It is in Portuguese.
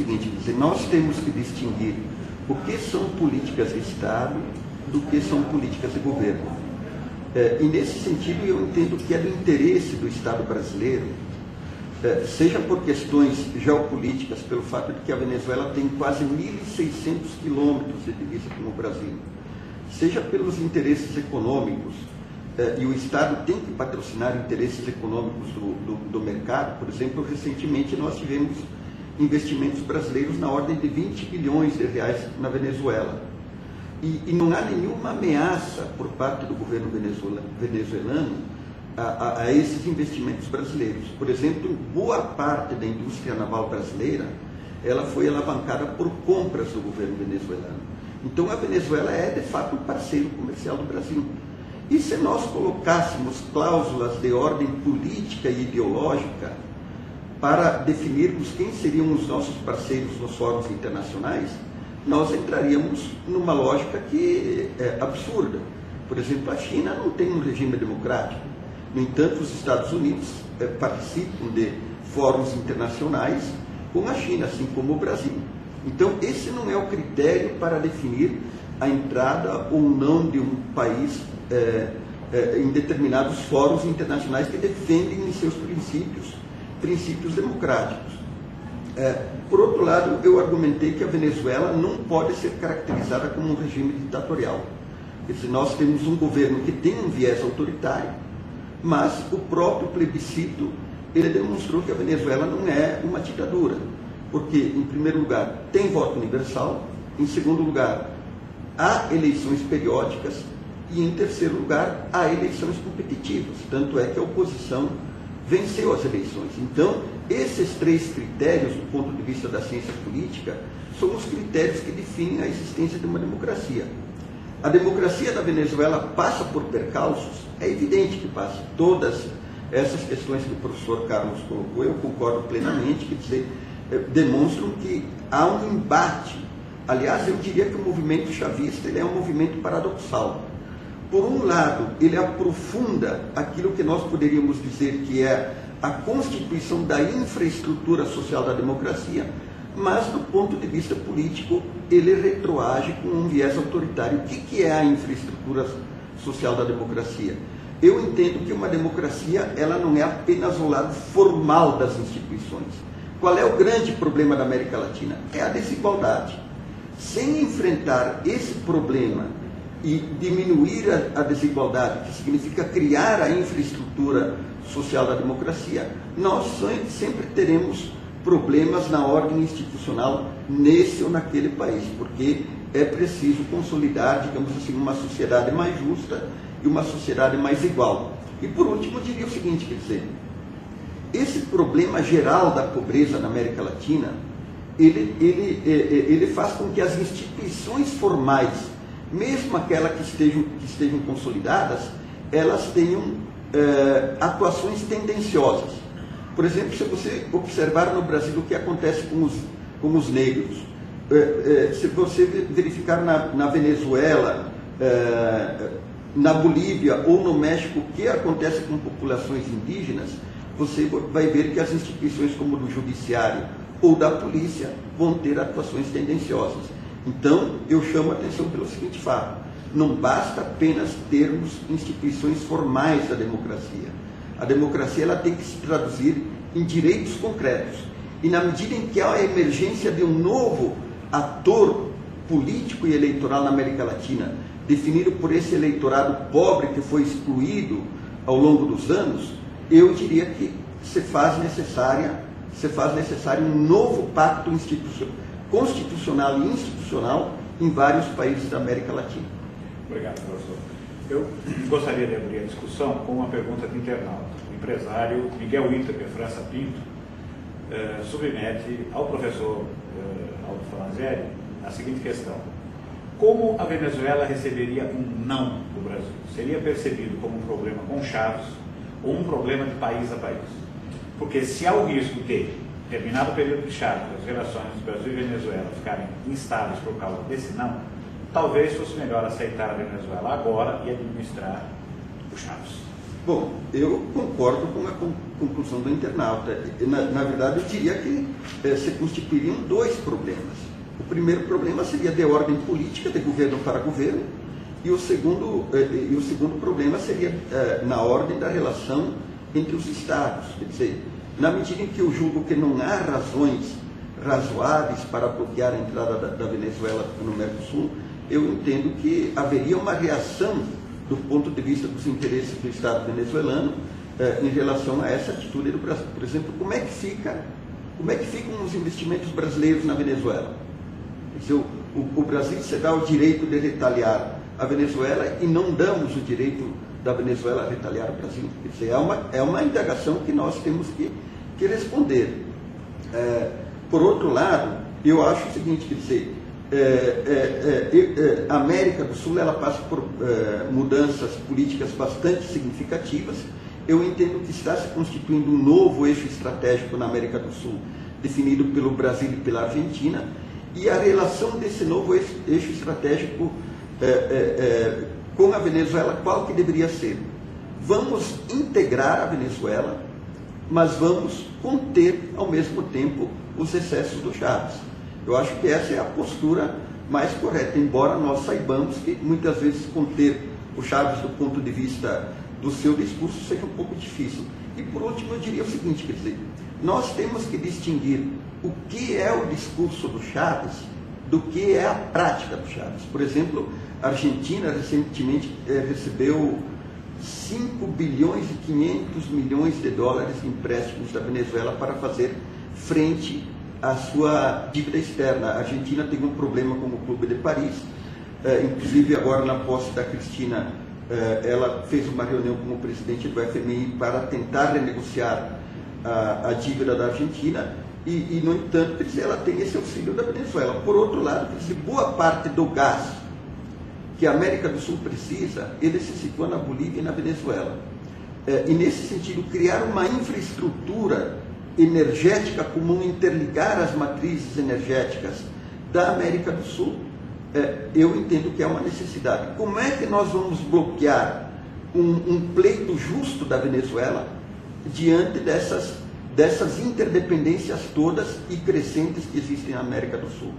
seguinte, quer dizer, nós temos que distinguir o que são políticas de Estado do que são políticas de governo. E nesse sentido eu entendo que é do interesse do Estado brasileiro, seja por questões geopolíticas, pelo fato de que a Venezuela tem quase 1.600 quilômetros de divisa com o Brasil, seja pelos interesses econômicos, e o Estado tem que patrocinar interesses econômicos do mercado. Por exemplo, recentemente nós tivemos investimentos brasileiros na ordem de 20 bilhões de reais na Venezuela. E não há nenhuma ameaça por parte do governo venezuelano a esses investimentos brasileiros. Por exemplo, boa parte da indústria naval brasileira ela foi alavancada por compras do governo venezuelano. Então a Venezuela é, de fato, um parceiro comercial do Brasil. E se nós colocássemos cláusulas de ordem política e ideológica para definirmos quem seriam os nossos parceiros nos fóruns internacionais, nós entraríamos numa lógica que é absurda. Por exemplo, a China não tem um regime democrático. No entanto, os Estados Unidos participam de fóruns internacionais com a China, assim como o Brasil. Então, esse não é o critério para definir a entrada ou não de um país em determinados fóruns internacionais que defendem em seus princípios democráticos. Por outro lado, eu argumentei que a Venezuela não pode ser caracterizada como um regime ditatorial. Quer dizer, nós temos um governo que tem um viés autoritário, mas o próprio plebiscito ele demonstrou que a Venezuela não é uma ditadura, porque, em primeiro lugar, tem voto universal, em segundo lugar, há eleições periódicas e, em terceiro lugar, há eleições competitivas. Tanto é que a oposição venceu as eleições. Então, esses três critérios, do ponto de vista da ciência política, são os critérios que definem a existência de uma democracia. A democracia da Venezuela passa por percalços? É evidente que passa. Todas essas questões que o professor Carlos colocou, eu concordo plenamente, quer dizer, demonstram que há um embate. Aliás, eu diria que o movimento chavista ele é um movimento paradoxal. Por um lado, ele aprofunda aquilo que nós poderíamos dizer que é a constituição da infraestrutura social da democracia, mas, do ponto de vista político, ele retroage com um viés autoritário. O que é a infraestrutura social da democracia? Eu entendo que uma democracia ela não é apenas o lado formal das instituições. Qual é o grande problema da América Latina? É a desigualdade. Sem enfrentar esse problema e diminuir a desigualdade, que significa criar a infraestrutura social da democracia, nós sempre teremos problemas na ordem institucional nesse ou naquele país, porque é preciso consolidar, digamos assim, uma sociedade mais justa e uma sociedade mais igual. E por último, eu diria o seguinte, quer dizer, esse problema geral da pobreza na América Latina, ele faz com que as instituições formais, mesmo aquelas que estejam consolidadas, elas tenham atuações tendenciosas. Por exemplo, se você observar no Brasil o que acontece com os negros, se você verificar na Venezuela, na Bolívia ou no México o que acontece com populações indígenas, você vai ver que as instituições como do judiciário ou da polícia vão ter atuações tendenciosas. Então, eu chamo a atenção pelo seguinte fato: não basta apenas termos instituições formais da democracia. A democracia ela tem que se traduzir em direitos concretos. E na medida em que há a emergência de um novo ator político e eleitoral na América Latina, definido por esse eleitorado pobre que foi excluído ao longo dos anos, eu diria que se faz necessário um novo pacto constitucional e institucional em vários países da América Latina. Obrigado, professor. Eu gostaria de abrir a discussão com uma pergunta de internauta. O empresário Miguel Winter de França Pinto submete ao professor Aldo Franzeri a seguinte questão: como a Venezuela receberia um não do Brasil? Seria percebido como um problema com Chaves ou um problema de país a país? Porque se há o risco de, terminado o período de Chaves, as relações do Brasil e Venezuela ficarem instáveis por causa desse não, talvez fosse melhor aceitar a Venezuela agora e administrar o Chaves. Bom, eu concordo com a conclusão do internauta. Na verdade, eu diria que se constituiriam dois problemas. O primeiro problema seria de ordem política, de governo para governo, e o segundo problema seria na ordem da relação entre os Estados. Quer dizer, na medida em que eu julgo que não há razões razoáveis para bloquear a entrada da Venezuela no Mercosul, eu entendo que haveria uma reação do ponto de vista dos interesses do Estado venezuelano em relação a essa atitude do Brasil. Por exemplo, como é que ficam os investimentos brasileiros na Venezuela? Quer dizer, o Brasil se dá o direito de retaliar a Venezuela e não damos o direito da Venezuela a retaliar o Brasil. Quer dizer, é uma indagação que nós temos que responder. Por outro lado, eu acho o seguinte, quer dizer, a América do Sul ela passa por mudanças políticas bastante significativas. Eu entendo que está se constituindo um novo eixo estratégico na América do Sul, definido pelo Brasil e pela Argentina, e a relação desse novo eixo estratégico com a Venezuela, qual que deveria ser? Vamos integrar a Venezuela, mas vamos conter, ao mesmo tempo, os excessos do Chávez. Eu acho que essa é a postura mais correta, embora nós saibamos que muitas vezes conter o Chávez do ponto de vista do seu discurso seja um pouco difícil. E por último eu diria o seguinte, quer dizer, nós temos que distinguir o que é o discurso do Chávez do que é a prática do Chávez. Por exemplo, a Argentina recentemente recebeu 5 bilhões e 500 milhões de dólares de empréstimos da Venezuela para fazer frente à sua dívida externa. A Argentina tem um problema com o Clube de Paris, inclusive agora na posse da Cristina, ela fez uma reunião com o presidente do FMI para tentar renegociar a dívida da Argentina e no entanto, quer dizer, ela tem esse auxílio da Venezuela. Por outro lado, quer dizer, boa parte do gás que a América do Sul precisa, ele se situa na Bolívia e na Venezuela. E nesse sentido, criar uma infraestrutura energética comum, interligar as matrizes energéticas da América do Sul, eu entendo que é uma necessidade. Como é que nós vamos bloquear um pleito justo da Venezuela diante dessas interdependências todas e crescentes que existem na América do Sul?